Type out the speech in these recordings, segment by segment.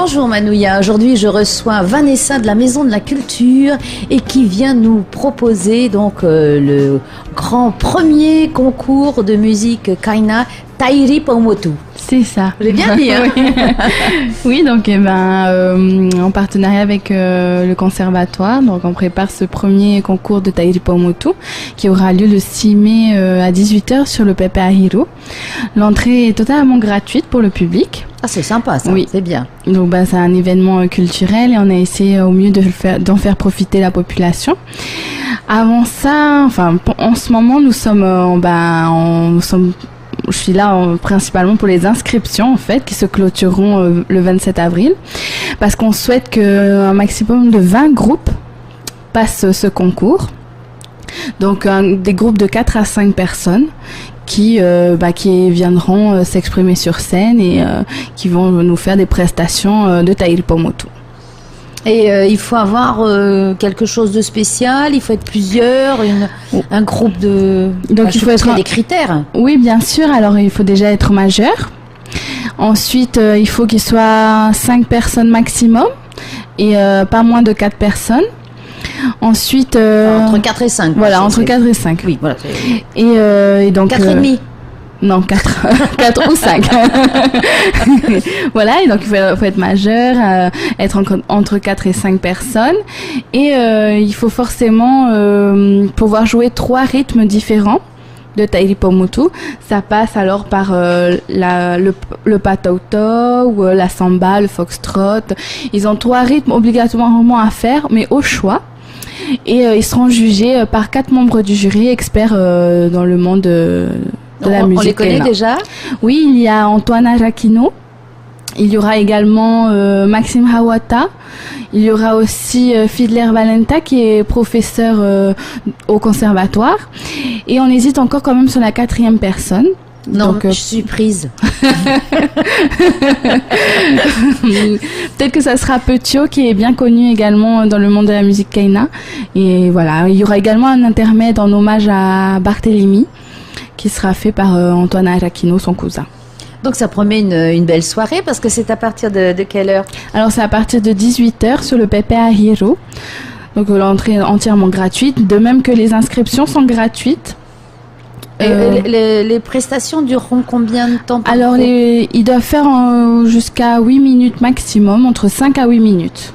Bonjour Manouya, aujourd'hui je reçois Vanessa de la Maison de la Culture et qui vient nous proposer donc le grand premier concours de musique Kaina Tairi Paumotu. C'est ça. J'ai bien dit, hein? Oui, donc en partenariat avec le conservatoire, donc on prépare ce premier concours de Tairi Paumotu qui aura lieu le 6 mai à 18h sur le Pepe Ahiro. L'entrée est totalement gratuite pour le public. Ah, c'est sympa ça, oui. C'est bien. Donc c'est un événement culturel et on a essayé au mieux d'en faire profiter la population. Avant ça, en ce moment nous sommes, je suis là principalement pour les inscriptions en fait qui se clôtureront le 27 avril parce qu'on souhaite qu'un maximum de 20 groupes passent ce concours. Donc des groupes de 4 à 5 personnes qui viendront s'exprimer sur scène et qui vont nous faire des prestations de Tairi Paumotu. Et il faut avoir quelque chose de spécial, il faut être plusieurs, un groupe de... Donc il faut être... des critères. Oui, bien sûr. Alors il faut déjà être majeur. Ensuite, il faut qu'il soit 5 personnes maximum et pas moins de 4 personnes. Ensuite... entre 4 et 5. Voilà, entre 4 et 5. Oui, voilà. Et donc... 4 et demi. Non, 4 ou 5. Voilà, et donc il faut être majeur, être entre 4 et 5 personnes. Et il faut forcément pouvoir jouer 3 rythmes différents de Tairi Paumotu. Ça passe alors par le patauto ou la samba, le foxtrot. Ils ont 3 rythmes obligatoirement à faire, mais au choix. Et ils seront jugés par 4 membres du jury, experts dans le monde de la musique. On les connaît déjà? Oui, il y a Antoine Arakino. Il y aura également Maxime Hawata. Il y aura aussi Fiedler Valenta qui est professeur au conservatoire. Et on hésite encore quand même sur la 4e personne. Non, donc, je suis prise. Peut-être que ça sera Petio qui est bien connu également dans le monde de la musique Kaina. Et voilà, il y aura également un intermède en hommage à Barthélémy qui sera fait par Antoine Arakino, son cousin. Donc ça promet une belle soirée parce que c'est à partir de quelle heure? Alors c'est à partir de 18h sur le Pepe Ahiro. Donc l'entrée est entièrement gratuite, de même que les inscriptions sont gratuites. Les prestations dureront combien de temps? Alors ils doivent faire jusqu'à 8 minutes maximum, entre 5 à 8 minutes.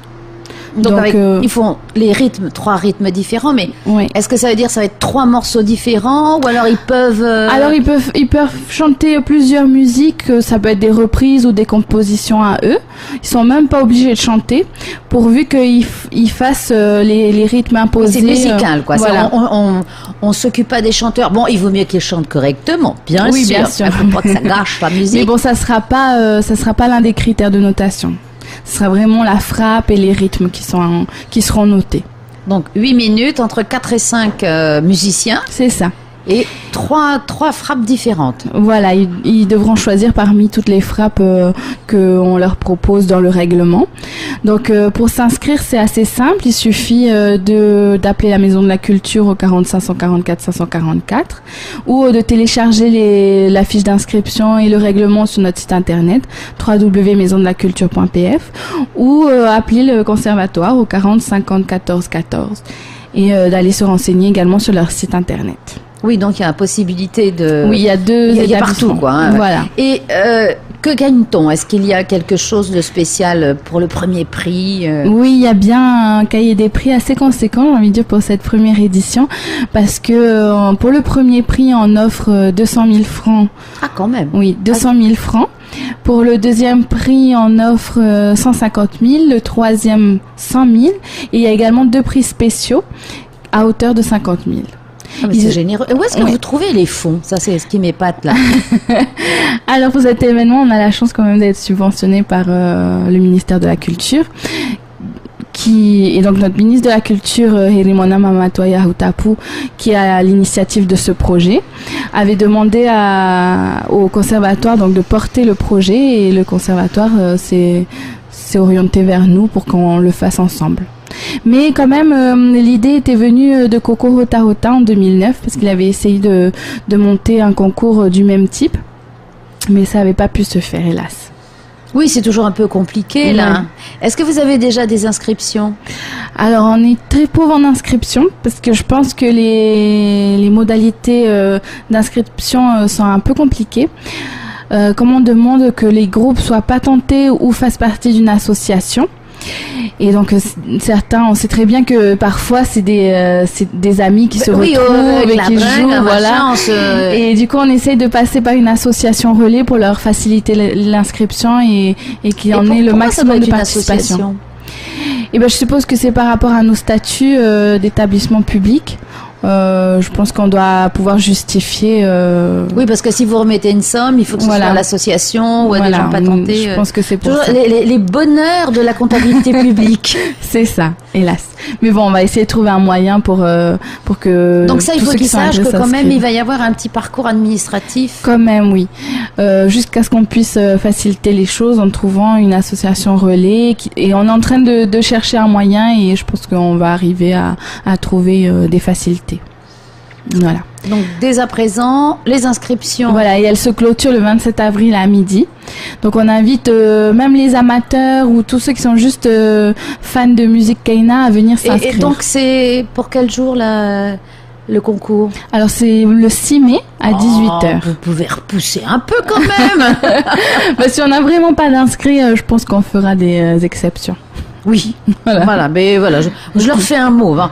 Donc ils font les rythmes, 3 rythmes différents, mais oui. Est-ce que ça veut dire que ça va être 3 morceaux différents ou alors ils peuvent... Alors ils peuvent chanter plusieurs musiques, ça peut être des reprises ou des compositions à eux. Ils sont même pas obligés de chanter, pourvu qu'ils fassent les rythmes imposés. C'est musical, quoi. Voilà. On s'occupe pas des chanteurs. Bon, il vaut mieux qu'ils chantent correctement, bien sûr. Bien sûr. Il faut pas que ça gâche la musique. Mais bon, ça sera pas l'un des critères de notation. Ce sera vraiment la frappe et les rythmes qui seront notés. Donc 8 minutes entre 4 et 5 musiciens. C'est ça. Et 3 frappes différentes. Voilà, ils devront choisir parmi toutes les frappes qu'on leur propose dans le règlement. Donc pour s'inscrire, c'est assez simple. Il suffit d'appeler la Maison de la Culture au 40 544 544 ou de télécharger la fiche d'inscription et le règlement sur notre site internet www.maisondelaculture.pf ou appeler le conservatoire au 40 50 14 14 et d'aller se renseigner également sur leur site internet. Oui, donc il y a la possibilité de... Oui, il y a 2 établissements. Il y a partout, quoi. Hein. Voilà. Et que gagne-t-on? Est-ce qu'il y a quelque chose de spécial pour le premier prix? Oui, il y a bien un cahier des prix assez conséquent, j'ai envie de dire, pour cette première édition, parce que pour le premier prix, on offre 200 000 francs. Ah, quand même. Oui, 200 000 francs. Pour le deuxième prix, on offre 150 000, le troisième 100 000, et il y a également 2 prix spéciaux à hauteur de 50 000. Ah, mais c'est généreux. Et où est-ce que vous trouvez les fonds? Ça, c'est ce qui m'épate là. Alors pour cet événement, on a la chance quand même d'être subventionné par le ministère de la Culture. Et donc notre ministre de la Culture, Herimona Mamatoya Hutapu, qui a l'initiative de ce projet, avait demandé au conservatoire donc de porter le projet, et le conservatoire s'est orienté vers nous pour qu'on le fasse ensemble. Mais quand même, l'idée était venue de Coco Hota Hota en 2009, parce qu'il avait essayé de monter un concours du même type, mais ça n'avait pas pu se faire, hélas. Oui, c'est toujours un peu compliqué là. Est-ce que vous avez déjà des inscriptions? Alors, on est très pauvre en inscription parce que je pense que les modalités d'inscription sont un peu compliquées. Comme on demande que les groupes soient patentés ou fassent partie d'une association. Et donc certains, on sait très bien que parfois c'est des amis qui se retrouvent et qui jouent, voilà. Et du coup on essaye de passer par une association relais pour leur faciliter l'inscription et qu'il y en ait le maximum de participation. Et ben je suppose que c'est par rapport à nos statuts d'établissement public. Je pense qu'on doit pouvoir justifier. Oui, parce que si vous remettez une somme, il faut que ce soit à l'association ou à des gens patentés. Je pense que c'est pour ça. Les bonheurs de la comptabilité publique. C'est ça, hélas. Mais bon, on va essayer de trouver un moyen pour que. Donc ça, il faut qu'ils sachent que quand même, il va y avoir un petit parcours administratif. Quand même, oui. Jusqu'à ce qu'on puisse faciliter les choses en trouvant une association relais. Et on est en train de chercher un moyen et je pense qu'on va arriver à trouver des facilités. Voilà. Donc dès à présent, les inscriptions. Voilà, et elle se clôture le 27 avril à midi. Donc on invite même les amateurs ou tous ceux qui sont juste fans de musique Kaina à venir s'inscrire. Et donc c'est pour quel jour le concours? Alors c'est le 6 mai à 18h. Vous pouvez repousser un peu quand même. Bah, si on n'a vraiment pas d'inscrits, je pense qu'on fera des exceptions. Oui, voilà, mais voilà, je leur fais un mot. Hein.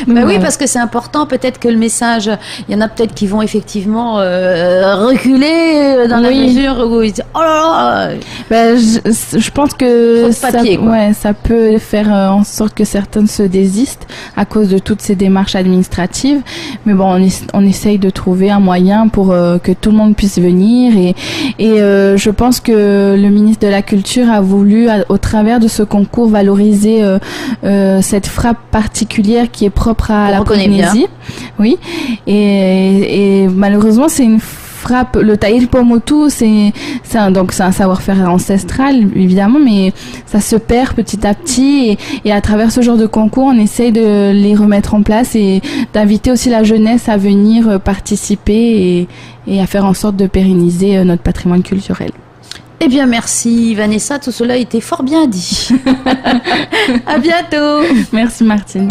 Mais oui, parce que c'est important, peut-être que le message, il y en a peut-être qui vont effectivement reculer dans la mesure où ils disent oh là là. Ben, je pense que ça peut faire en sorte que certains se désistent à cause de toutes ces démarches administratives. Mais bon, on essaye de trouver un moyen pour que tout le monde puisse venir et je pense que le ministre de la Culture a voulu au travers de ce concours valoriser cette frappe particulière qui est propre à la Polynésie. Oui. Et malheureusement, c'est une frappe, le taïl pomotu, c'est un savoir-faire ancestral évidemment, mais ça se perd petit à petit et à travers ce genre de concours, on essaye de les remettre en place et d'inviter aussi la jeunesse à venir participer et à faire en sorte de pérenniser notre patrimoine culturel. Eh bien, merci Vanessa, tout cela a été fort bien dit. À bientôt. Merci Martine.